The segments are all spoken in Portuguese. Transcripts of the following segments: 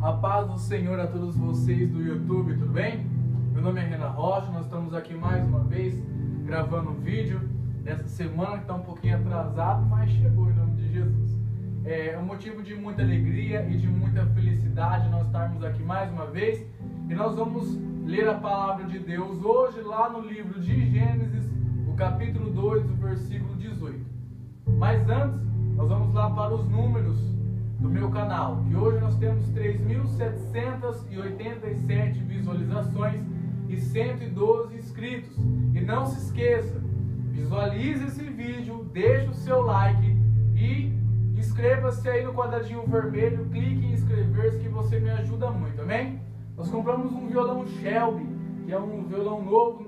A paz do Senhor a todos vocês do YouTube, tudo bem? Meu nome é Renan Rocha, nós estamos aqui mais uma vez gravando um vídeo dessa semana que está um pouquinho atrasado, mas chegou em nome de Jesus. É um motivo de muita alegria e de muita felicidade nós estarmos aqui mais uma vez e nós vamos ler a palavra de Deus hoje lá no livro de Gênesis, o capítulo 2, o versículo 18. Mas antes, nós vamos lá para os números do meu canal, que hoje nós temos 3.787 visualizações e 112 inscritos. E não se esqueça, visualize esse vídeo, deixe o seu like e inscreva-se aí no quadradinho vermelho, clique em inscrever-se que você me ajuda muito, amém? Nós compramos um violão Shelby, que é um violão novo.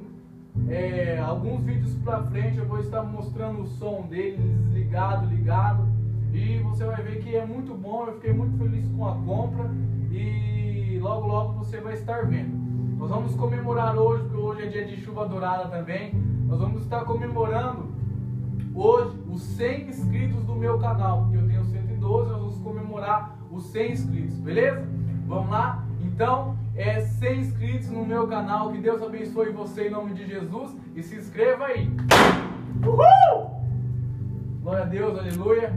Alguns vídeos pra frente eu vou estar mostrando o som dele desligado, ligado. E você vai ver que é muito bom, eu fiquei muito feliz com a compra e logo logo você vai estar vendo. Nós vamos comemorar hoje, porque hoje é dia de chuva dourada também. Nós vamos estar comemorando hoje os 100 inscritos do meu canal, porque eu tenho 112, nós vamos comemorar os 100 inscritos, beleza? Vamos lá? Então, 100 inscritos no meu canal, que Deus abençoe você em nome de Jesus e se inscreva aí. Uhul! Glória a Deus, aleluia.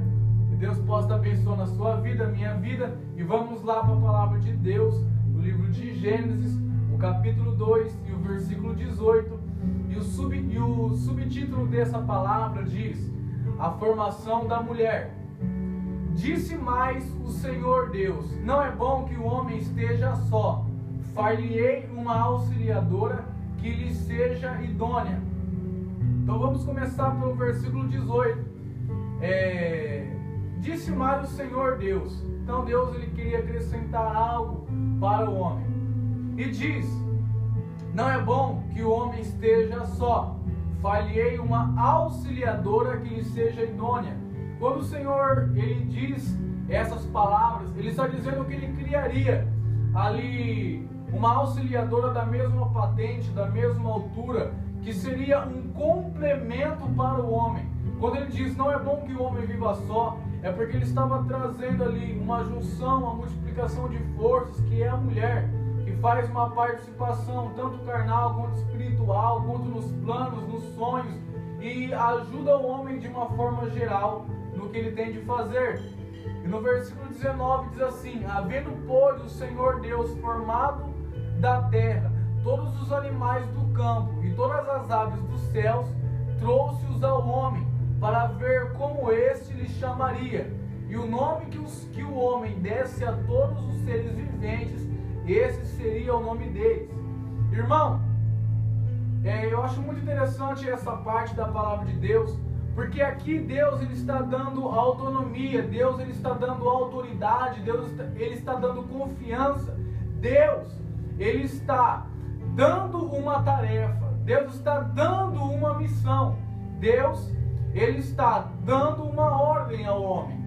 Que Deus possa estar abençoando a sua vida, a minha vida. E vamos lá para a palavra de Deus, no livro de Gênesis, o capítulo 2 e o versículo 18. E o subtítulo dessa palavra diz: a formação da mulher. Disse mais o Senhor Deus: não é bom que o homem esteja só. Far-lhe-ei uma auxiliadora que lhe seja idônea. Então vamos começar pelo versículo 18. Disse mais o Senhor Deus. Então Deus ele queria acrescentar algo para o homem. E diz: não é bom que o homem esteja só. Far-lhe-ei uma auxiliadora que lhe seja idônea. Quando o Senhor ele diz essas palavras, ele está dizendo que ele criaria ali uma auxiliadora da mesma patente, da mesma altura, que seria um complemento para o homem. Quando ele diz não é bom que o homem viva só, é porque ele estava trazendo ali uma junção, uma multiplicação de forças, que é a mulher, que faz uma participação tanto carnal quanto espiritual, quanto nos planos, nos sonhos, e ajuda o homem de uma forma geral no que ele tem de fazer. E no versículo 19 diz assim: havendo pois o Senhor Deus formado da terra todos os animais do campo e todas as aves dos céus, trouxe-os ao homem para ver como este lhe chamaria. E o nome que o homem desse a todos os seres viventes, esse seria o nome deles. Irmão, eu acho muito interessante essa parte da palavra de Deus, porque aqui Deus ele está dando autonomia, Deus ele está dando autoridade, Deus ele está dando confiança, Deus ele está dando uma tarefa, Deus está dando uma missão, Deus ele está dando uma ordem ao homem.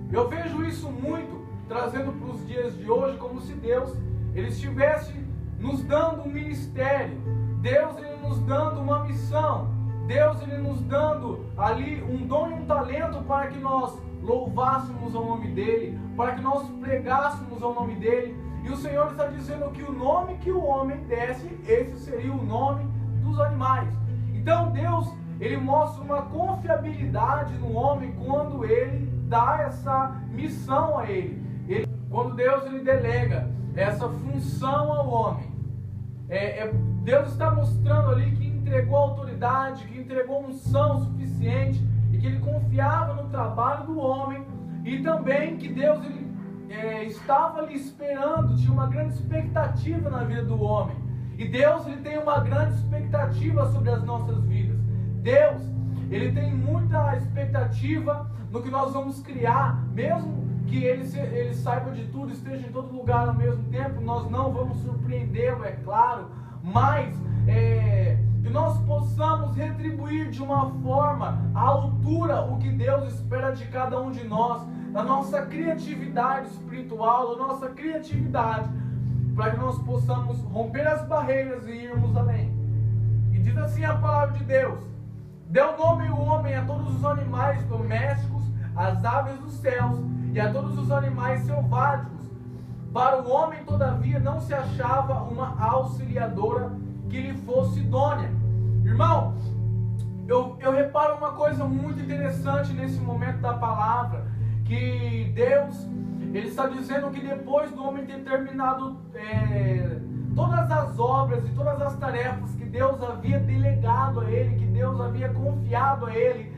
Eu vejo isso muito, trazendo para os dias de hoje, como se Deus ele estivesse nos dando um ministério, Deus ele nos dando uma missão, Deus ele nos dando ali um dom e um talento para que nós louvássemos ao nome dele, para que nós pregássemos ao nome dele. E o Senhor está dizendo que o nome que o homem desse, esse seria o nome dos animais. Então Deus ele mostra uma confiabilidade no homem quando ele dá essa missão a ele. Quando Deus ele delega essa função ao homem, Deus está mostrando ali que entregou autoridade, que entregou unção suficiente e que ele confiava no trabalho do homem, e também que Deus ele, estava ali esperando, tinha uma grande expectativa na vida do homem. E Deus ele tem uma grande expectativa sobre as nossas vidas. Deus ele tem muita expectativa no que nós vamos criar, mesmo que ele saiba de tudo, esteja em todo lugar ao mesmo tempo, nós não vamos surpreendê-lo, é claro, mas que nós possamos retribuir de uma forma à altura o que Deus espera de cada um de nós, da nossa criatividade espiritual, da nossa criatividade, para que nós possamos romper as barreiras e irmos além. E diz assim a palavra de Deus: deu nome o homem a todos os animais domésticos, às aves dos céus e a todos os animais selváticos, Para o homem, todavia, não se achava uma auxiliadora que lhe fosse idônea. Irmão, eu reparo uma coisa muito interessante nesse momento da palavra, que Deus, Ele está dizendo que depois do homem ter terminado todas as obras e todas as tarefas que Deus havia delegado a ele, que Deus havia confiado a ele,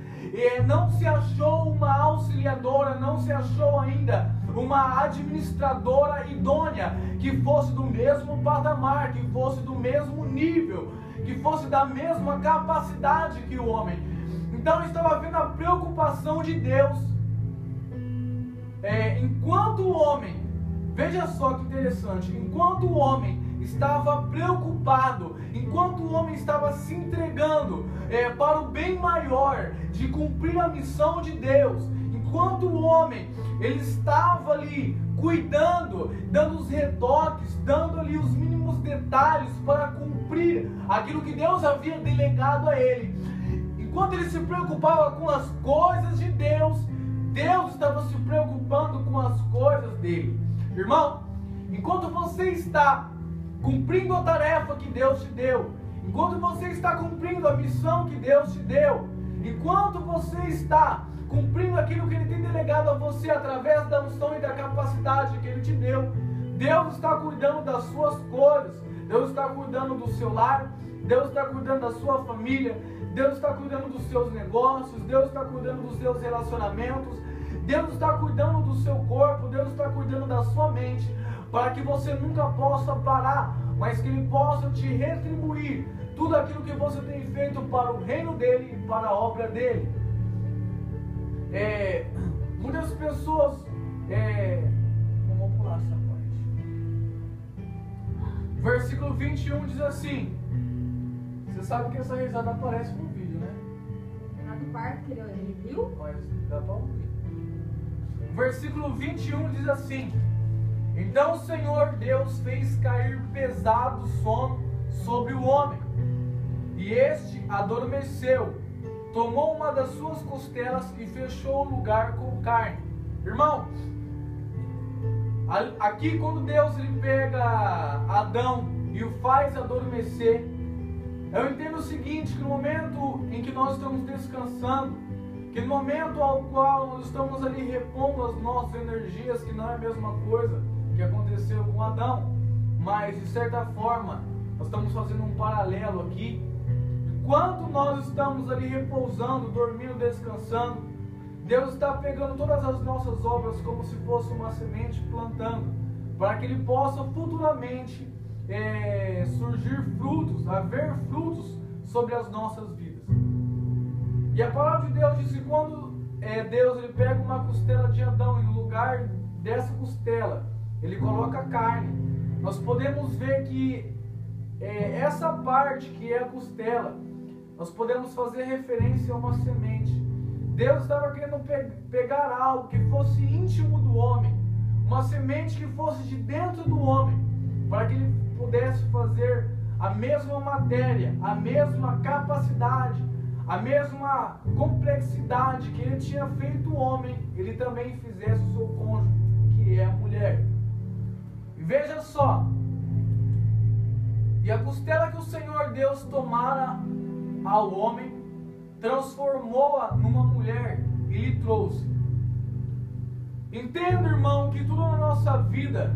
não se achou uma auxiliadora, não se achou ainda uma administradora idônea, que fosse do mesmo patamar, que fosse do mesmo nível, que fosse da mesma capacidade que o homem. Então estava havendo a preocupação de Deus, enquanto o homem, veja só que interessante, enquanto o homem estava preocupado, enquanto o homem estava se entregando para o bem maior de cumprir a missão de Deus, enquanto o homem ele estava ali cuidando, dando os retoques, dando ali os mínimos detalhes para cumprir aquilo que Deus havia delegado a ele, enquanto ele se preocupava com as coisas de Deus, Deus estava se preocupando com as coisas dele. Irmão, enquanto você está cumprindo a tarefa que Deus te deu, enquanto você está cumprindo a missão que Deus te deu, enquanto você está cumprindo aquilo que Ele tem delegado a você através da unção e da capacidade que Ele te deu, Deus está cuidando das suas coisas, Deus está cuidando do seu lar, Deus está cuidando da sua família, Deus está cuidando dos seus negócios, Deus está cuidando dos seus relacionamentos, Deus está cuidando do seu corpo, Deus está cuidando da sua mente, para que você nunca possa parar, mas que Ele possa te retribuir tudo aquilo que você tem feito para o reino dEle e para a obra dEle. Muitas pessoas, vamos pular essa parte. Versículo 21 diz assim, você sabe que essa risada aparece no vídeo, né? Lá do quarto que ele viu? Mas dá para ouvir. Versículo 21 diz assim: então o Senhor Deus fez cair pesado sono sobre o homem, e este adormeceu, tomou uma das suas costelas e fechou o lugar com carne. Irmão, aqui quando Deus ele pega Adão e o faz adormecer, eu entendo o seguinte, que no momento em que nós estamos descansando, que no momento ao qual nós estamos ali repondo as nossas energias, que não é a mesma coisa que aconteceu com Adão, mas de certa forma nós estamos fazendo um paralelo aqui. Enquanto nós estamos ali repousando, dormindo, descansando, Deus está pegando todas as nossas obras como se fosse uma semente, plantando, para que Ele possa futuramente surgir frutos, haver frutos sobre as nossas vidas. E a palavra de Deus diz que quando Deus ele pega uma costela de Adão e no lugar dessa costela Ele coloca carne, nós podemos ver que essa parte que é a costela, nós podemos fazer referência a uma semente. Deus estava querendo pegar algo que fosse íntimo do homem, uma semente que fosse de dentro do homem, para que ele pudesse fazer a mesma matéria, a mesma capacidade, a mesma complexidade que ele tinha feito o homem, ele também fizesse o seu cônjuge, que é a mulher. E veja só, e a costela que o Senhor Deus tomara ao homem, transformou-a numa mulher e lhe trouxe. Entenda, irmão, que tudo na nossa vida,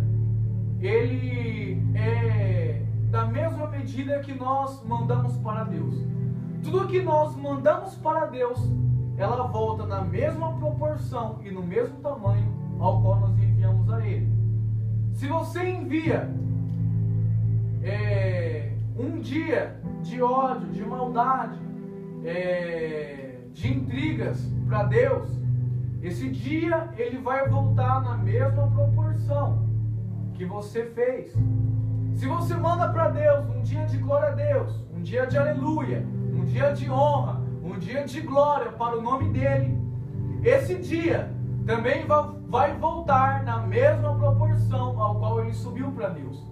ele é da mesma medida que nós mandamos para Deus. Tudo que nós mandamos para Deus, ela volta na mesma proporção e no mesmo tamanho ao qual nós enviamos a Ele. Se você envia um dia de ódio, de maldade, de intrigas para Deus, esse dia ele vai voltar na mesma proporção que você fez. Se você manda para Deus um dia de glória a Deus, um dia de aleluia, um dia de honra, um dia de glória para o nome dele, esse dia também vai voltar na mesma proporção ao qual ele subiu para Deus.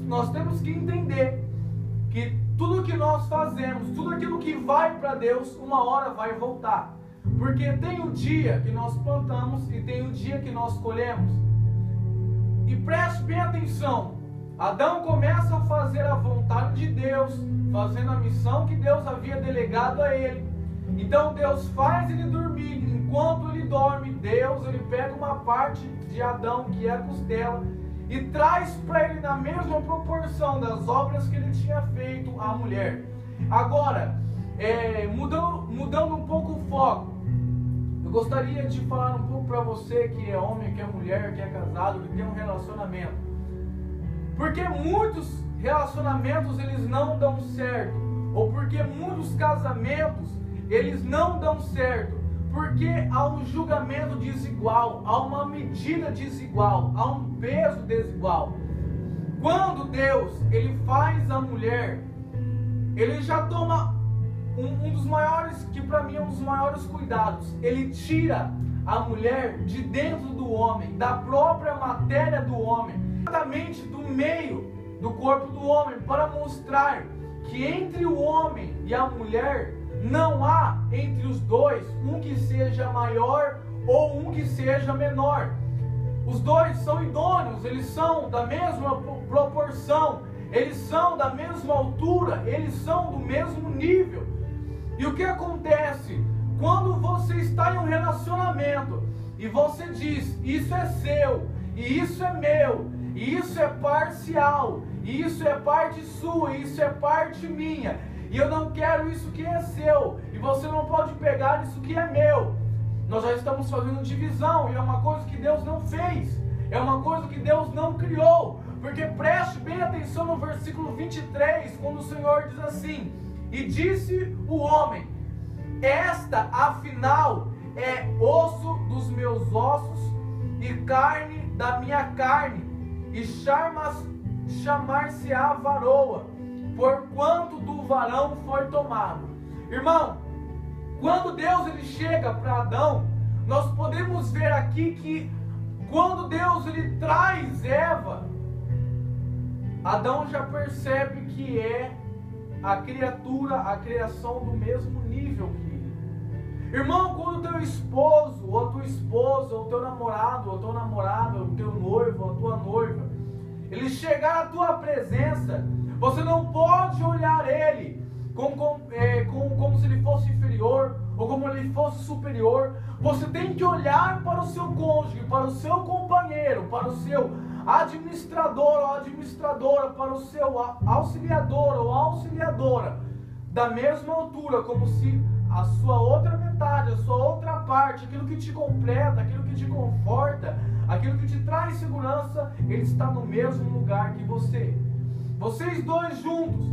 Nós temos que entender que tudo que nós fazemos, tudo aquilo que vai para Deus, uma hora vai voltar. Porque tem o dia que nós plantamos e tem o dia que nós colhemos. E preste bem atenção, Adão começa a fazer a vontade de Deus, fazendo a missão que Deus havia delegado a ele. Então Deus faz ele dormir. Enquanto ele dorme, ele pega uma parte de Adão, que é a costela, e traz para ele na mesma proporção das obras que ele tinha feito à mulher. Agora, mudando um pouco o foco, eu gostaria de falar um pouco para você que é homem, que é mulher, que é casado, que tem um relacionamento. Porque muitos relacionamentos eles não dão certo, ou porque muitos casamentos eles não dão certo, porque há um julgamento desigual, há uma medida desigual, há um peso desigual. Quando Deus ele faz a mulher, ele já toma um dos maiores, que para mim é um dos maiores cuidados. Ele tira a mulher de dentro do homem, da própria matéria do homem, exatamente do meio do corpo do homem, para mostrar que entre o homem e a mulher não há entre os dois um que seja maior ou um que seja menor. Os dois são idôneos, eles são da mesma proporção, eles são da mesma altura, eles são do mesmo nível. E o que acontece? Quando você está em um relacionamento e você diz, isso é seu, e isso é meu, e isso é parcial, e isso é parte sua, e isso é parte minha, e eu não quero isso que é seu, e você não pode pegar isso que é meu. Nós já estamos fazendo divisão, e é uma coisa que Deus não fez, é uma coisa que Deus não criou. Porque preste bem atenção no versículo 23, quando o Senhor diz assim: e disse o homem, esta afinal é osso dos meus ossos e carne da minha carne, e chamar-se-á varoa, porquanto do varão foi tomado. Irmão, quando Deus ele chega para Adão, nós podemos ver aqui que quando Deus ele traz Eva, Adão já percebe que é a criatura, a criação do mesmo nível que ele. Irmão, quando o teu esposo, ou a tua esposa, ou o teu namorado, ou a tua namorada, ou o teu noivo, ou a tua noiva, ele chegar à tua presença, você não pode olhar ele como se ele fosse inferior, ou como ele fosse superior. Você tem que olhar para o seu cônjuge, para o seu companheiro, para o seu administrador ou administradora, para o seu auxiliador ou auxiliadora, da mesma altura, como se a sua outra metade, a sua outra parte, aquilo que te completa, aquilo que te conforta, aquilo que te traz segurança, ele está no mesmo lugar que você. Vocês dois juntos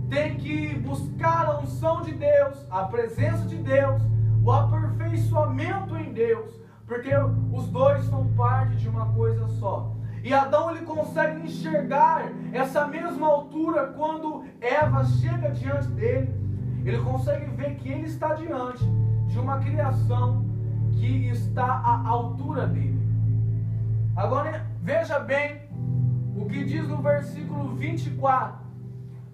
têm que buscar a unção de Deus, a presença de Deus, o aperfeiçoamento em Deus, porque os dois são parte de uma coisa só. E Adão ele consegue enxergar essa mesma altura quando Eva chega diante dele. Ele consegue ver que ele está diante de uma criação que está à altura dele. Agora veja bem o que diz no versículo 24.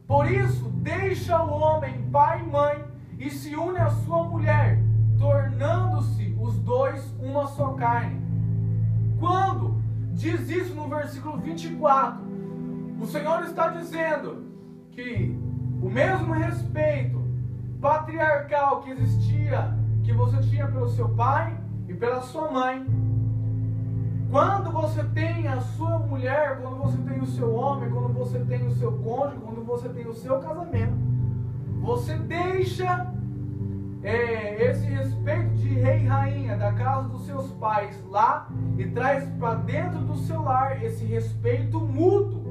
Por isso deixa o homem pai e mãe e se une à sua mulher, tornando-se os dois uma só carne. Quando diz isso no versículo 24, o Senhor está dizendo que o mesmo respeito patriarcal que existia, que você tinha pelo seu pai e pela sua mãe, quando você tem a sua mulher, quando você tem o seu homem, quando você tem o seu cônjuge, quando você tem o seu casamento, você deixa esse respeito de rei e rainha da casa dos seus pais lá e traz para dentro do seu lar esse respeito mútuo.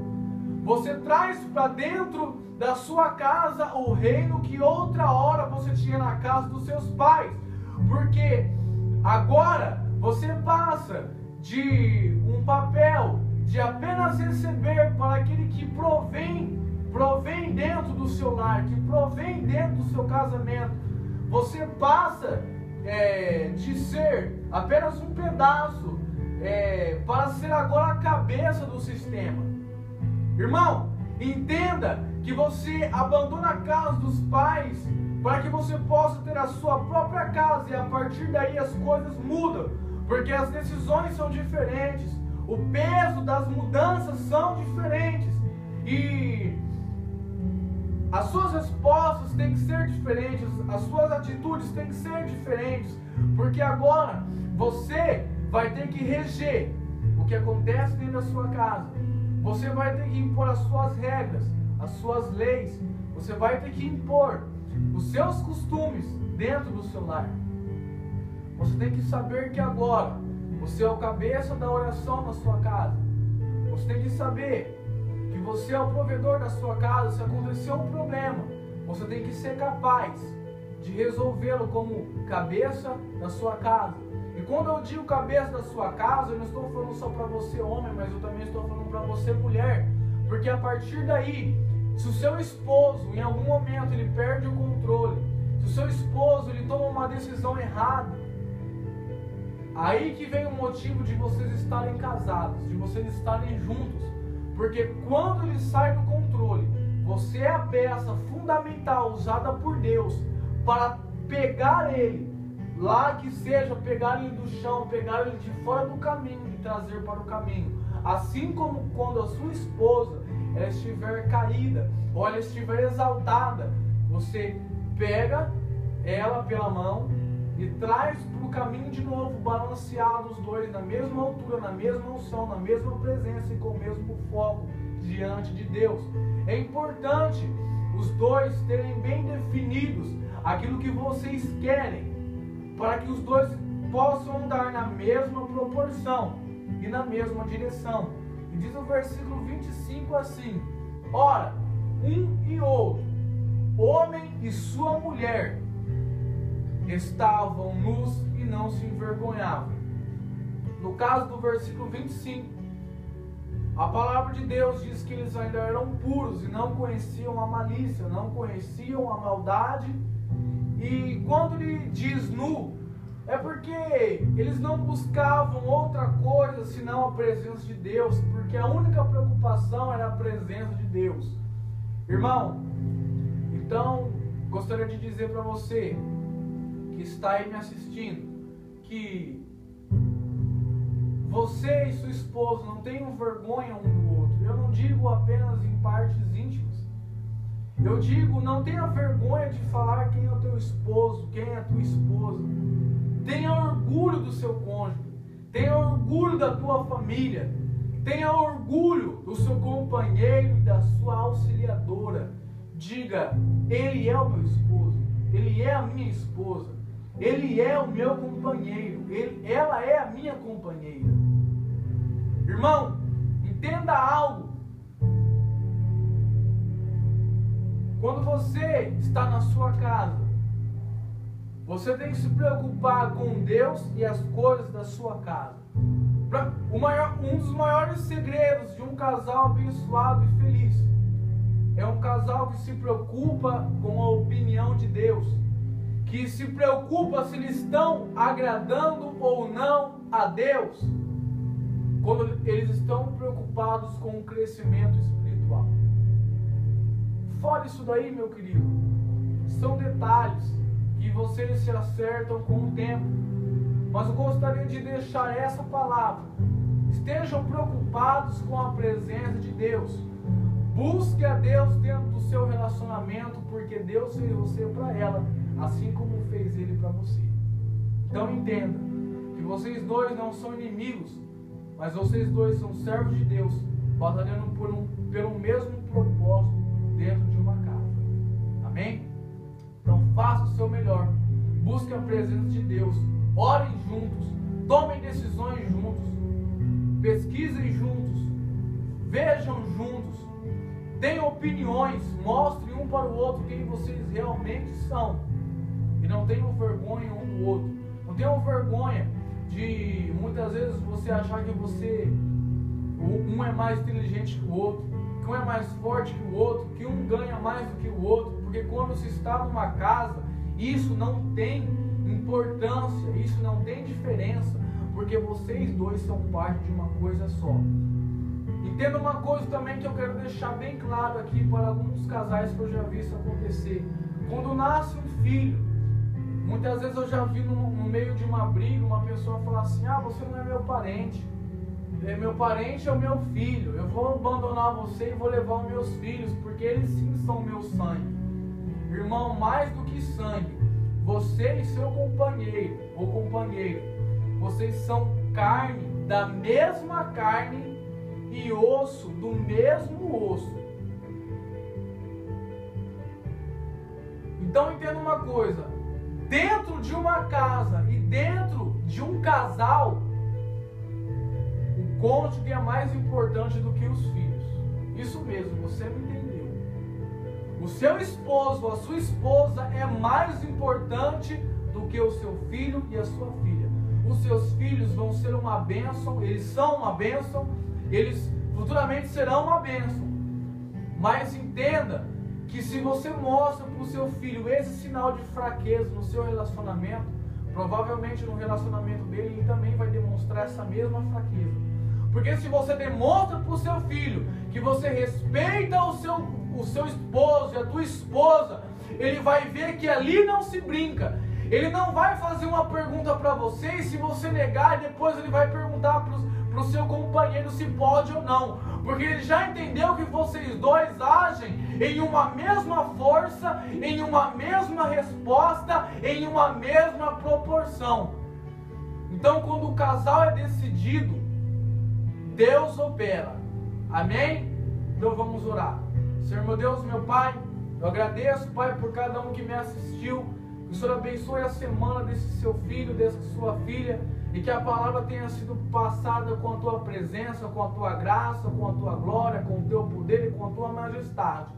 Você traz para dentro da sua casa o reino que outra hora você tinha na casa dos seus pais, porque agora você passa de um papel de apenas receber para aquele que provém dentro do seu lar, que provém dentro do seu casamento. Você passa de ser apenas um pedaço para ser agora a cabeça do sistema. Irmão, entenda que você abandona a casa dos pais para que você possa ter a sua própria casa, e a partir daí as coisas mudam, porque as decisões são diferentes, O peso das mudanças são diferentes. E as suas respostas têm que ser diferentes, as suas atitudes têm que ser diferentes, porque agora você vai ter que reger o que acontece dentro da sua casa. Você vai ter que impor as suas regras, as suas leis. Você vai ter que impor os seus costumes dentro do seu lar. Você tem que saber que agora você é o cabeça da oração na sua casa. Você tem que saber que você é o provedor da sua casa. Se acontecer um problema, você tem que ser capaz de resolvê-lo como cabeça da sua casa. E quando eu digo cabeça da sua casa, eu não estou falando só para você homem, mas eu também estou falando para você mulher. Porque a partir daí, se o seu esposo em algum momento ele perde o controle, se o seu esposo ele toma uma decisão errada, aí que vem o motivo de vocês estarem casados, de vocês estarem juntos. Porque quando ele sai do controle, você é a peça fundamental usada por Deus para pegar ele, lá que seja, pegar ele do chão, pegar ele de fora do caminho e trazer para o caminho. Assim como quando a sua esposa ela estiver caída ou ela estiver exaltada, você pega ela pela mão e traz para o caminho de novo, balanceado os dois na mesma altura, na mesma unção, na mesma presença e com o mesmo foco diante de Deus. É importante os dois terem bem definidos aquilo que vocês querem, para que os dois possam andar na mesma proporção e na mesma direção. E diz o versículo 25 assim: ora, um e outro, homem e sua mulher, estavam nus e não se envergonhavam. No caso do versículo 25, a palavra de Deus diz que eles ainda eram puros e não conheciam a malícia, não conheciam a maldade. E quando ele diz nu, é porque eles não buscavam outra coisa senão a presença de Deus, porque a única preocupação era a presença de Deus. Irmão, então gostaria de dizer para você que está aí me assistindo, que você e sua esposa não tenham vergonha um do outro. Eu não digo apenas em partes íntimas. Eu digo, não tenha vergonha de falar quem é o teu esposo, quem é a tua esposa. Tenha orgulho do seu cônjuge. Tenha orgulho da tua família. Tenha orgulho do seu companheiro e da sua auxiliadora. Diga, ele é o meu esposo. Ele é a minha esposa. Ele é o meu companheiro. Ela é a minha companheira. Irmão, entenda algo. Quando você está na sua casa, você tem que se preocupar com Deus e as coisas da sua casa. Um dos maiores segredos de um casal abençoado e feliz é um casal que se preocupa com a opinião de Deus, que se preocupa se eles estão agradando ou não a Deus, quando eles estão preocupados com o crescimento espiritual. Fora isso daí, meu querido, são detalhes que vocês se acertam com o tempo. Mas eu gostaria de deixar essa palavra: estejam preocupados com a presença de Deus. Busque a Deus dentro do seu relacionamento, porque Deus fez você para ela, assim como fez Ele para você. Então entenda que vocês dois não são inimigos, mas vocês dois são servos de Deus, batalhando pelo mesmo propósito dentro de uma casa. Amém? Então faça o seu melhor, busque a presença de Deus, orem juntos, tomem decisões juntos, pesquisem juntos, vejam juntos, tenham opiniões, mostrem um para o outro quem vocês realmente são, e não tenham vergonha um do outro. Não tenham vergonha de muitas vezes você achar que um é mais inteligente que o outro, que um é mais forte que o outro, que um ganha mais do que o outro, porque quando se está numa casa, isso não tem importância, isso não tem diferença, porque vocês dois são parte de uma coisa só. Entenda uma coisa também que eu quero deixar bem claro aqui para alguns casais que eu já vi isso acontecer. Quando nasce um filho, muitas vezes eu já vi no meio de uma briga uma pessoa falar assim: ah, você não é meu parente, meu parente é o meu filho, eu vou abandonar você e vou levar os meus filhos, porque eles sim são meu sangue. Irmão, mais do que sangue, você e seu companheiro ou companheira, vocês são carne da mesma carne e osso do mesmo osso. Então entenda uma coisa, dentro de uma casa e dentro de um casal, o cônjuge é mais importante do que os filhos. Isso mesmo, você me entendeu. O seu esposo, a sua esposa é mais importante do que o seu filho e a sua filha. Os seus filhos vão ser uma bênção, eles são uma bênção, eles futuramente serão uma bênção. Mas entenda que se você mostra para o seu filho esse sinal de fraqueza no seu relacionamento, provavelmente no relacionamento dele ele também vai demonstrar essa mesma fraqueza. Porque se você demonstra para o seu filho que você respeita o seu esposo e a tua esposa, ele vai ver que ali não se brinca. Ele não vai fazer uma pergunta para você e se você negar, depois ele vai perguntar para o seu companheiro se pode ou não. Porque ele já entendeu que vocês dois agem em uma mesma força, em uma mesma resposta, em uma mesma proporção. Então, quando o casal é decidido, Deus opera. Amém? Então vamos orar. Senhor meu Deus, meu Pai, eu agradeço, Pai, por cada um que me assistiu. Que o Senhor abençoe a semana desse seu filho, dessa sua filha, e que a palavra tenha sido passada com a tua presença, com a tua graça, com a tua glória, com o teu poder e com a tua majestade.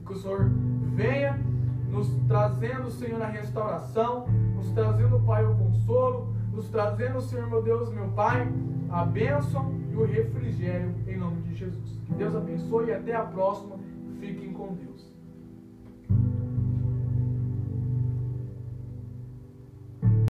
Que o Senhor venha nos trazendo, Senhor, a restauração, nos trazendo, Pai, o consolo, nos trazendo, Senhor meu Deus, meu Pai, a bênção e o refrigério em nome de Jesus. Que Deus abençoe e até a próxima. Fiquem com Deus.